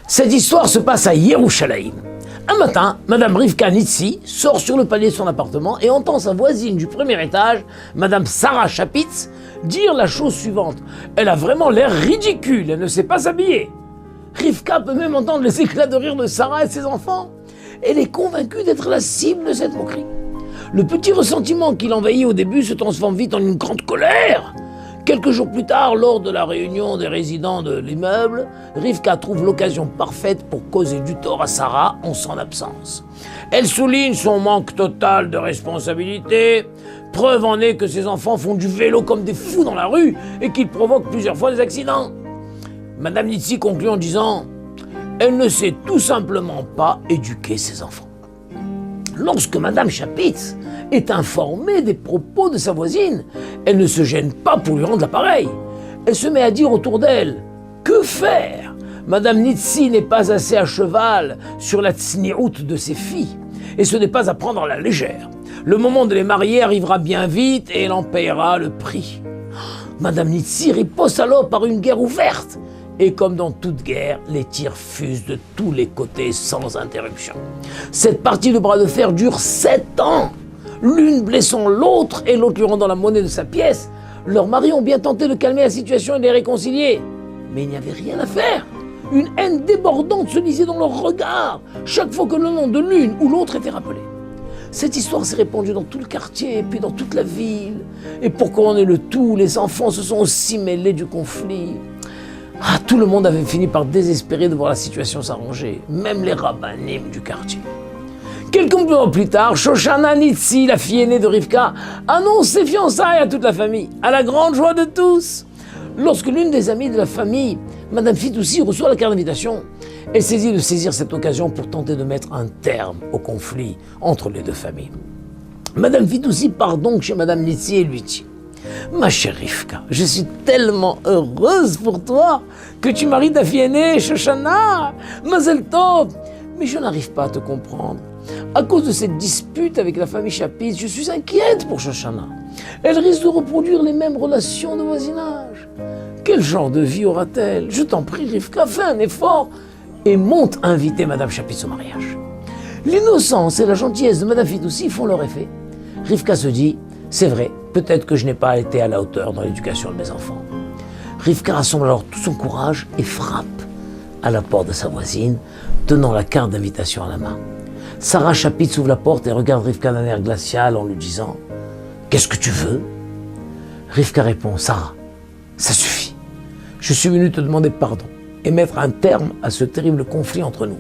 Cette histoire se passe à Yerushalayim. Un matin, Madame Rivka Nitsi sort sur le palier de son appartement et entend sa voisine du premier étage, Madame Sarah Chapitz, dire la chose suivante. Elle a vraiment l'air ridicule, elle ne sait pas s'habiller. Rivka peut même entendre les éclats de rire de Sarah et ses enfants. Elle est convaincue d'être la cible de cette moquerie. Le petit ressentiment qui l'envahit au début se transforme vite en une grande colère. Quelques jours plus tard, lors de la réunion des résidents de l'immeuble, Rivka trouve l'occasion parfaite pour causer du tort à Sarah en son absence. Elle souligne son manque total de responsabilité. Preuve en est que ses enfants font du vélo comme des fous dans la rue et qu'ils provoquent plusieurs fois des accidents. Madame Nitsi conclut en disant « Elle ne sait tout simplement pas éduquer ses enfants ». Lorsque Madame Chapitz est informée des propos de sa voisine, elle ne se gêne pas pour lui rendre l'appareil. Elle se met à dire autour d'elle « Que faire ?» Madame Nitsi n'est pas assez à cheval sur la tsniout de ses filles, et ce n'est pas à prendre à la légère. Le moment de les marier arrivera bien vite et elle en paiera le prix. Madame Nitsi riposte alors par une guerre ouverte. Et comme dans toute guerre, les tirs fusent de tous les côtés sans interruption. Cette partie de bras de fer dure 7 ans. L'une blessant l'autre et l'autre lui rendant la monnaie de sa pièce. Leurs maris ont bien tenté de calmer la situation et de les réconcilier. Mais il n'y avait rien à faire. Une haine débordante se lisait dans leurs regards, chaque fois que le nom de l'une ou l'autre était rappelé. Cette histoire s'est répandue dans tout le quartier, puis dans toute la ville. Et pour couronner le tout, les enfants se sont aussi mêlés du conflit. Tout le monde avait fini par désespérer de voir la situation s'arranger, même les rabbinim du quartier. Quelques mois plus tard, Shoshana Nitsi, la fille aînée de Rivka, annonce ses fiançailles à toute la famille, à la grande joie de tous. Lorsque l'une des amies de la famille, Madame Fitoussi, reçoit la carte d'invitation, elle saisit de saisir cette occasion pour tenter de mettre un terme au conflit entre les deux familles. Madame Fitoussi part donc chez Madame Nitsi et lui dit « Ma chère Rivka, je suis tellement heureuse pour toi que tu maries ta fille aînée, Shoshana, Mazel Tov. Mais je n'arrive pas à te comprendre. À cause de cette dispute avec la famille Chapitz, je suis inquiète pour Shoshana. Elle risque de reproduire les mêmes relations de voisinage. Quel genre de vie aura-t-elle? Je t'en prie, Rivka, fais un effort et monte inviter Madame Chapitz au mariage. » L'innocence et la gentillesse de Madame Fitoussi font leur effet. Rivka se dit « C'est vrai, peut-être que je n'ai pas été à la hauteur dans l'éducation de mes enfants. » Rivka rassemble alors tout son courage et frappe à la porte de sa voisine, tenant la carte d'invitation à la main. Sarah Chapitz ouvre la porte et regarde Rivka d'un air glacial en lui disant « Qu'est-ce que tu veux ?» Rivka répond « Sarah, ça suffit. Je suis venu te demander pardon et mettre un terme à ce terrible conflit entre nous.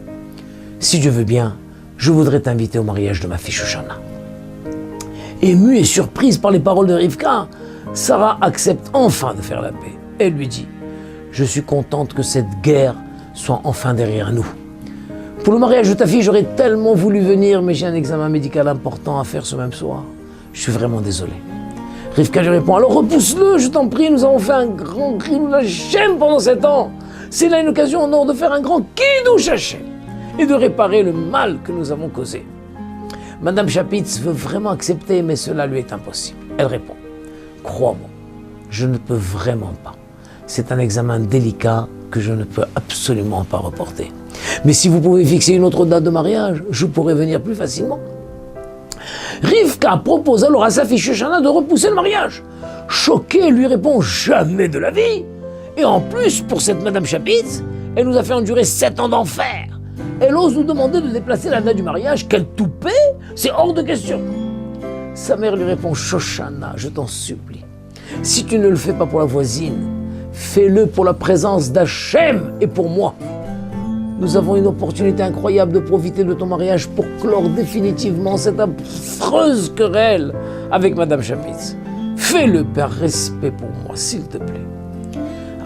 Si Dieu veut bien, je voudrais t'inviter au mariage de ma fille Shoshana. » Émue et surprise par les paroles de Rivka, Sarah accepte enfin de faire la paix. Elle lui dit « Je suis contente que cette guerre soit enfin derrière nous. Pour le mariage de ta fille, j'aurais tellement voulu venir, mais j'ai un examen médical important à faire ce même soir. Je suis vraiment désolé. » Rivka lui répond « Alors repousse-le, je t'en prie, nous avons fait un grand crime Hashem pendant 7 ans. C'est là une occasion en or de faire un grand kiddush Hashem et de réparer le mal que nous avons causé. » Madame Chapitz veut vraiment accepter, mais cela lui est impossible. Elle répond « Crois-moi, je ne peux vraiment pas. C'est un examen délicat que je ne peux absolument pas reporter. Mais si vous pouvez fixer une autre date de mariage, je pourrai venir plus facilement. » Rivka propose alors à sa fille Shoshana de repousser le mariage. Choquée, elle lui répond « Jamais de la vie. Et en plus, pour cette Madame Chapitz, elle nous a fait endurer 7 ans d'enfer. Elle ose nous demander de déplacer la date du mariage. Quelle toupée! C'est hors de question. » Sa mère lui répond « Shoshana, je t'en supplie. Si tu ne le fais pas pour la voisine, fais-le pour la présence d'Hachem et pour moi. Nous avons une opportunité incroyable de profiter de ton mariage pour clore définitivement cette affreuse querelle avec Madame Chapitz. Fais-le par respect pour moi, s'il te plaît. »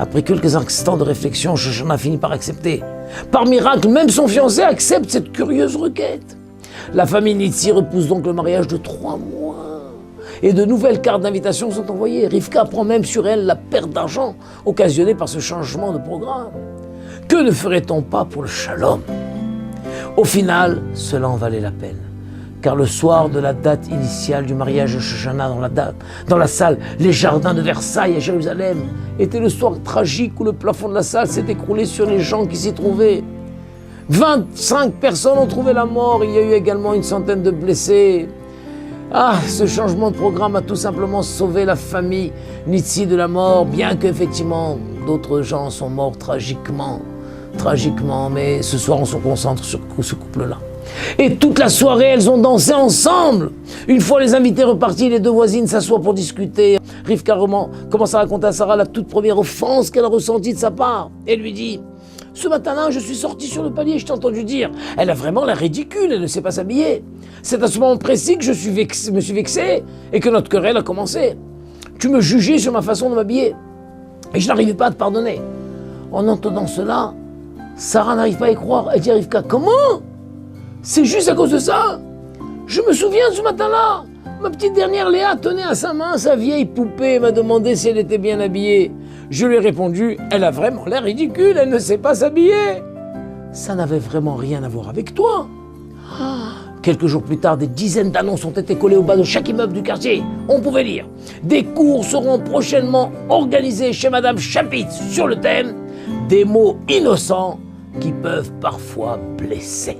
Après quelques instants de réflexion, Shoshana finit par accepter. Par miracle, même son fiancé accepte cette curieuse requête. La famille Nitsi repousse donc le mariage de 3 mois. Et de nouvelles cartes d'invitation sont envoyées. Rivka prend même sur elle la perte d'argent occasionnée par ce changement de programme. Que ne ferait-on pas pour le shalom? Au final, cela en valait la peine. Car le soir de la date initiale du mariage de Shoshana dans la salle Les Jardins de Versailles à Jérusalem, était le soir tragique où le plafond de la salle s'est écroulé sur les gens qui s'y trouvaient. 25 personnes ont trouvé la mort. Il y a eu également une centaine de blessés. Ah, ce changement de programme a tout simplement sauvé la famille Nitsi de la mort, bien qu'effectivement d'autres gens sont morts tragiquement. Mais ce soir on se concentre sur ce couple-là. Et toute la soirée, elles ont dansé ensemble. Une fois les invités repartis, les deux voisines s'assoient pour discuter. Rivka commence à raconter à Sarah la toute première offense qu'elle a ressentie de sa part. Elle lui dit: ce matin-là, je suis sortie sur le palier, je t'ai entendu dire, elle a vraiment l'air ridicule, elle ne sait pas s'habiller. C'est à ce moment précis que je me suis vexé et que notre querelle a commencé. Tu me jugeais sur ma façon de m'habiller et je n'arrivais pas à te pardonner. En entendant cela, Sarah n'arrive pas à y croire. Elle dit à Rivka: comment? C'est juste à cause de ça? Je me souviens de ce matin-là. Ma petite dernière Léa tenait à sa main sa vieille poupée et m'a demandé si elle était bien habillée. Je lui ai répondu: elle a vraiment l'air ridicule, elle ne sait pas s'habiller. Ça n'avait vraiment rien à voir avec toi. Quelques jours plus tard, des dizaines d'annonces ont été collées au bas de chaque immeuble du quartier. On pouvait lire: des cours seront prochainement organisés chez Madame Chapitz sur le thème des mots innocents qui peuvent parfois blesser.